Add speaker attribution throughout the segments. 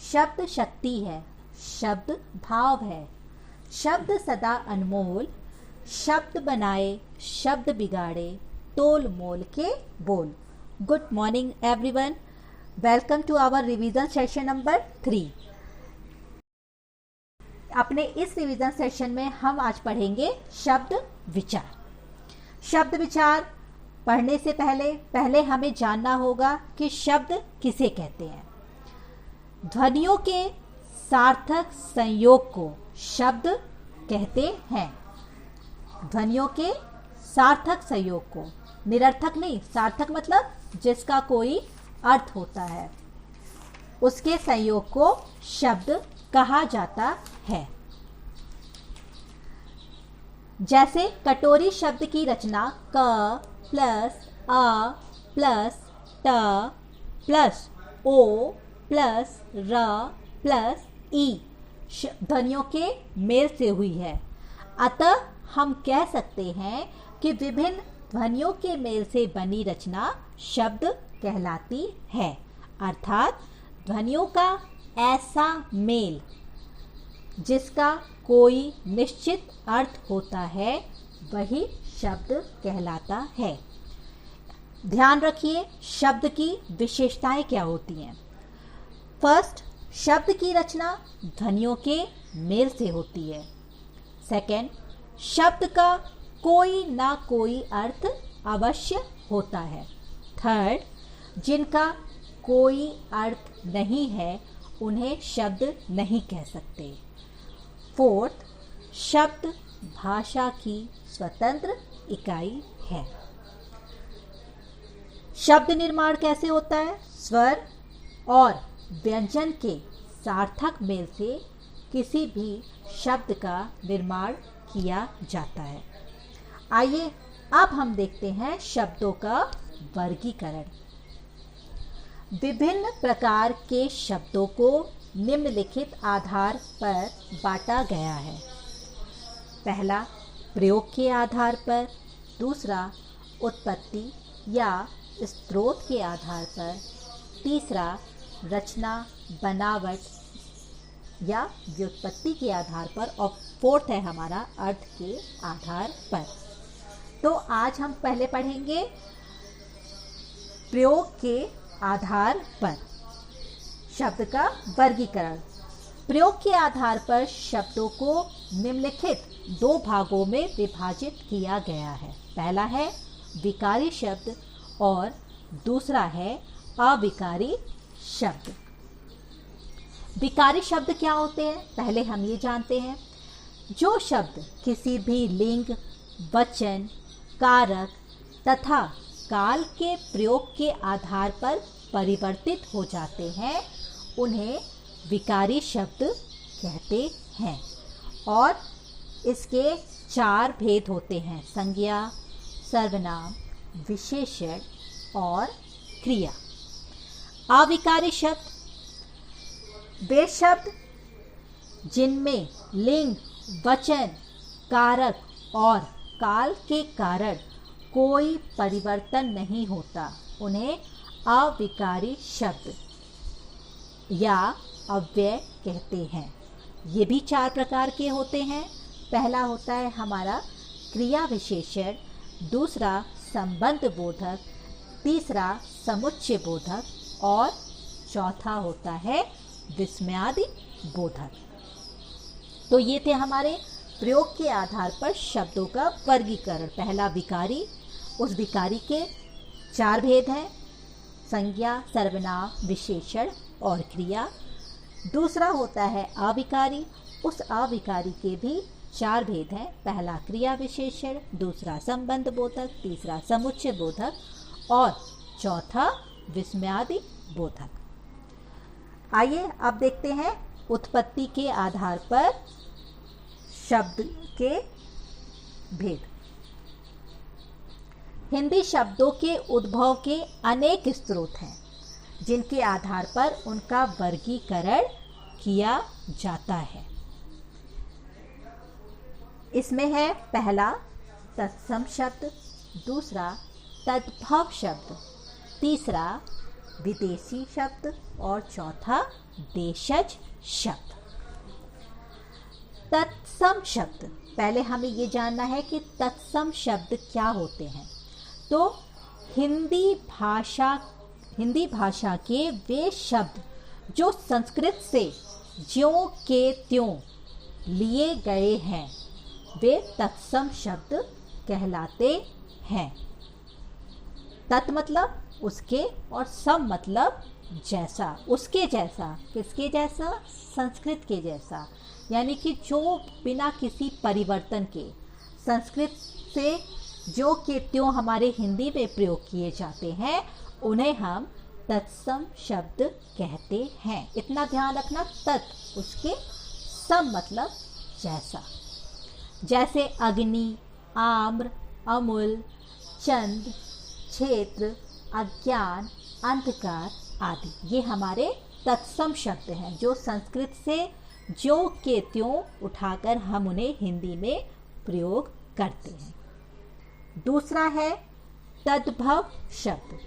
Speaker 1: शब्द शक्ति है, शब्द भाव है, शब्द सदा अनमोल, शब्द बनाए शब्द बिगाड़े, तोल मोल के बोल। Good morning everyone, welcome to our revision session number 3। अपने इस रिवीजन सेशन में हम आज पढ़ेंगे शब्द विचार। शब्द विचार पढ़ने से पहले हमें जानना होगा कि शब्द किसे कहते हैं। ध्वनियों के सार्थक संयोग को शब्द कहते हैं। ध्वनियों के सार्थक संयोग को, निरर्थक नहीं, सार्थक मतलब जिसका कोई अर्थ होता है, उसके संयोग को शब्द कहा जाता है। जैसे कटोरी शब्द की रचना क प्लस अ प्लस ट प्लस ओ प्लस र प्लस ई ध्वनियों के मेल से हुई है। अतः हम कह सकते हैं कि विभिन्न ध्वनियों के मेल से बनी रचना शब्द कहलाती है। अर्थात ध्वनियों का ऐसा मेल जिसका कोई निश्चित अर्थ होता है, वही शब्द कहलाता है। ध्यान रखिए शब्द की विशेषताएं क्या होती हैं। फर्स्ट, शब्द की रचना ध्वनियों के मेल से होती है। सेकंड, शब्द का कोई ना कोई अर्थ अवश्य होता है। थर्ड, जिनका कोई अर्थ नहीं है उन्हें शब्द नहीं कह सकते। फोर्थ, शब्द भाषा की स्वतंत्र इकाई है। शब्द निर्माण कैसे होता है? स्वर और व्यंजन के सार्थक मेल से किसी भी शब्द का निर्माण किया जाता है। आइए अब हम देखते हैं शब्दों का वर्गीकरण। विभिन्न प्रकार के शब्दों को निम्नलिखित आधार पर बांटा गया है। पहला, प्रयोग के आधार पर। दूसरा, उत्पत्ति या स्रोत के आधार पर। तीसरा, रचना, बनावट या व्युत्पत्ति के आधार पर। और फोर्थ है हमारा अर्थ के आधार पर। तो आज हम पहले पढ़ेंगे प्रयोग के आधार पर शब्द का वर्गीकरण। प्रयोग के आधार पर शब्दों को निम्नलिखित दो भागों में विभाजित किया गया है। पहला है विकारी शब्द और दूसरा है अविकारी शब्द। विकारी शब्द क्या होते हैं, पहले हम ये जानते हैं। जो शब्द किसी भी लिंग, वचन, कारक तथा काल के प्रयोग के आधार पर परिवर्तित हो जाते हैं, उन्हें विकारी शब्द कहते हैं। और इसके 4 भेद होते हैं: संज्ञा, सर्वनाम, विशेषण और क्रिया। अविकारी शब्द वे शब्द जिनमें लिंग, वचन, कारक और काल के कारण कोई परिवर्तन नहीं होता, उन्हें अविकारी शब्द या अव्यय कहते हैं। ये भी 4 प्रकार के होते हैं। पहला होता है हमारा क्रिया विशेषण, दूसरा संबंध बोधक, तीसरा समुच्चय बोधक और चौथा होता है विस्मयादि बोधक। तो ये थे हमारे प्रयोग के आधार पर शब्दों का वर्गीकरण। पहला विकारी, उस विकारी के 4 भेद हैं: संज्ञा, सर्वनाम, विशेषण और क्रिया। दूसरा होता है अविकारी, उस अविकारी के भी 4 भेद हैं: पहला क्रिया विशेषण, दूसरा संबंध बोधक, तीसरा समुच्चय बोधक और चौथा विस्मयादि बोधक। आइए अब देखते हैं उत्पत्ति के आधार पर शब्द के भेद। हिंदी शब्दों के उद्भव के अनेक स्रोत हैं जिनके आधार पर उनका वर्गीकरण किया जाता है। इसमें है पहला तत्सम शब्द, दूसरा तद्भव शब्द, तीसरा विदेशी शब्द और चौथा देशज शब्द। तत्सम शब्द, पहले हमें ये जानना है कि तत्सम शब्द क्या होते हैं। तो हिंदी भाषा के वे शब्द जो संस्कृत से ज्यों के त्यों लिए गए हैं वे तत्सम शब्द कहलाते हैं। तत् मतलब उसके और सम मतलब जैसा, उसके जैसा। किसके जैसा? संस्कृत के जैसा। यानी कि जो बिना किसी परिवर्तन के संस्कृत से जो के त्यों हमारे हिंदी में प्रयोग किए जाते हैं उन्हें हम तत्सम शब्द कहते हैं। इतना ध्यान रखना, तत् उसके, सम मतलब जैसा। जैसे अग्नि, आम्र, अमूल, चंद, क्षेत्र, अज्ञान, अंधकार आदि, ये हमारे तत्सम शब्द हैं जो संस्कृत से जो के त्यों उठाकर हम उन्हें हिंदी में प्रयोग करते हैं। दूसरा है तद्भव शब्द।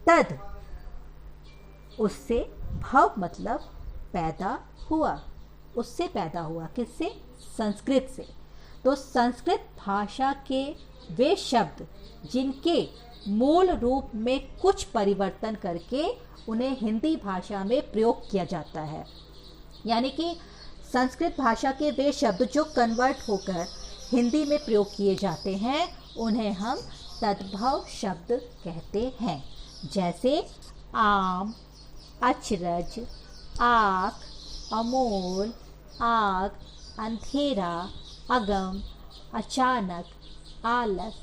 Speaker 1: तद उससे, भव मतलब पैदा हुआ, उससे पैदा हुआ। किससे? संस्कृत से। तो संस्कृत भाषा के वे शब्द जिनके मूल रूप में कुछ परिवर्तन करके उन्हें हिंदी भाषा में प्रयोग किया जाता है, यानी कि संस्कृत भाषा के वे शब्द जो कन्वर्ट होकर हिंदी में प्रयोग किए जाते हैं उन्हें हम तद्भव शब्द कहते हैं। जैसे आम, अचरज, आँख, अमोल, आग, अंधेरा, अगम, अचानक, आलस,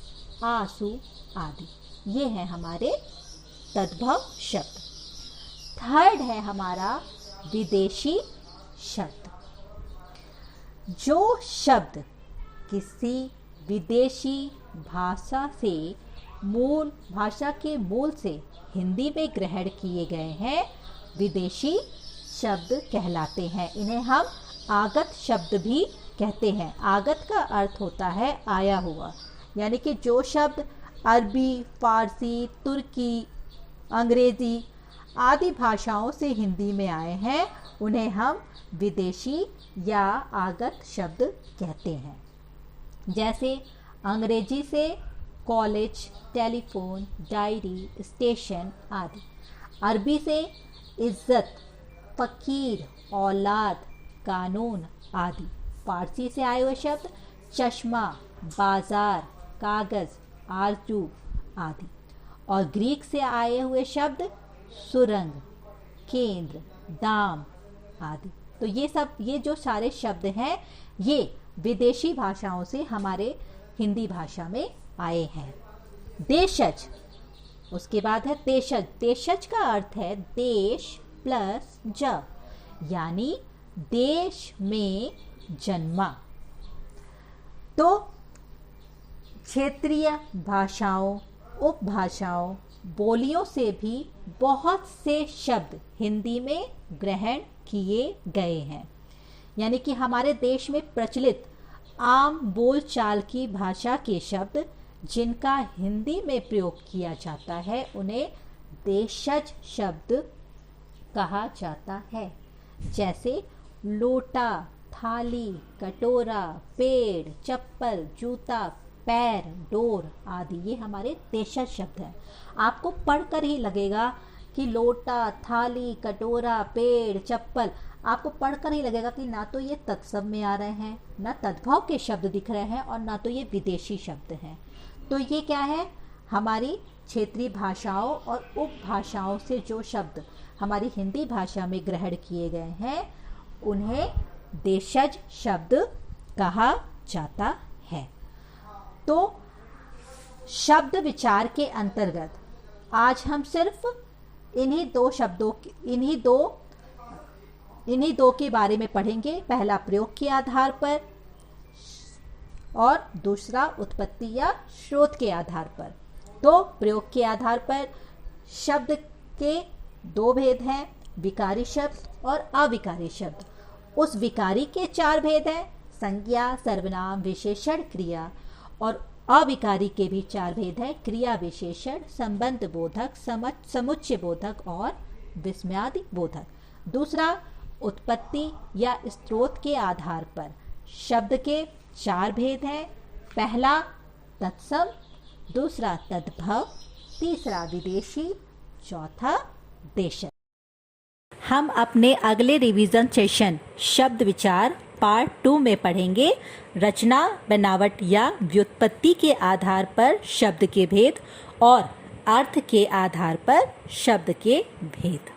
Speaker 1: आंसू आदि, ये हैं हमारे तद्भव शब्द। थर्ड है हमारा विदेशी शब्द। जो शब्द किसी विदेशी भाषा के मूल से हिंदी में ग्रहण किए गए हैं विदेशी शब्द कहलाते हैं। इन्हें हम आगत शब्द भी कहते हैं। आगत का अर्थ होता है आया हुआ, यानी कि जो शब्द अरबी, फारसी, तुर्की, अंग्रेजी आदि भाषाओं से हिंदी में आए हैं उन्हें हम विदेशी या आगत शब्द कहते हैं। जैसे अंग्रेजी से कॉलेज, टेलीफोन, डायरी, स्टेशन आदि। अरबी से इज्जत, फकीर, औलाद, कानून आदि। फारसी से आए हुए शब्द चश्मा, बाजार, कागज, आरजू आदि। और ग्रीक से आए हुए शब्द सुरंग, केंद्र, दाम आदि। तो ये जो सारे शब्द हैं ये विदेशी भाषाओं से हमारे हिंदी भाषा में आए हैं। देशज, उसके बाद है देशज। देशज का अर्थ है देश प्लस ज, यानी देश में जन्मा। तो क्षेत्रीय भाषाओं, उपभाषाओं, बोलियों से भी बहुत से शब्द हिंदी में ग्रहण किए गए हैं। यानी कि हमारे देश में प्रचलित आम बोलचाल की भाषा के शब्द जिनका हिंदी में प्रयोग किया जाता है उन्हें देशज शब्द कहा जाता है। जैसे लोटा, थाली, कटोरा, पेड़, चप्पल, जूता, पैर, डोर आदि, ये हमारे देशज शब्द हैं। आपको पढ़कर ही लगेगा कि लोटा, थाली, कटोरा, पेड़, चप्पल, आपको पढ़कर ही लगेगा कि ना तो ये तत्सम में आ रहे हैं, ना तद्भव के शब्द दिख रहे हैं और ना तो ये विदेशी शब्द हैं। तो ये क्या है? हमारी क्षेत्रीय भाषाओं और उपभाषाओं से जो शब्द हमारी हिंदी भाषा में ग्रहण किए गए हैं उन्हें देशज शब्द कहा जाता है। तो शब्द विचार के अंतर्गत आज हम सिर्फ इन्हीं दो के बारे में पढ़ेंगे। पहला प्रयोग के आधार पर और दूसरा उत्पत्ति या स्रोत के आधार पर। तो प्रयोग के आधार पर शब्द के दो भेद हैं, विकारी शब्द और अविकारी शब्द। उस विकारी के चार भेद हैं, संज्ञा, सर्वनाम, विशेषण, क्रिया। और अविकारी के भी 4 भेद है, क्रिया विशेषण, संबंध बोधक, समुच्चय बोधक और विस्मयादि बोधक। दूसरा, उत्पत्ति या स्रोत के आधार पर शब्द के 4 भेद हैं। पहला तत्सम, दूसरा तद्भव, तीसरा विदेशी, चौथा देशज। हम अपने अगले रिवीजन सेशन शब्द विचार पार्ट 2 में पढ़ेंगे रचना, बनावट या व्युत्पत्ति के आधार पर शब्द के भेद और अर्थ के आधार पर शब्द के भेद।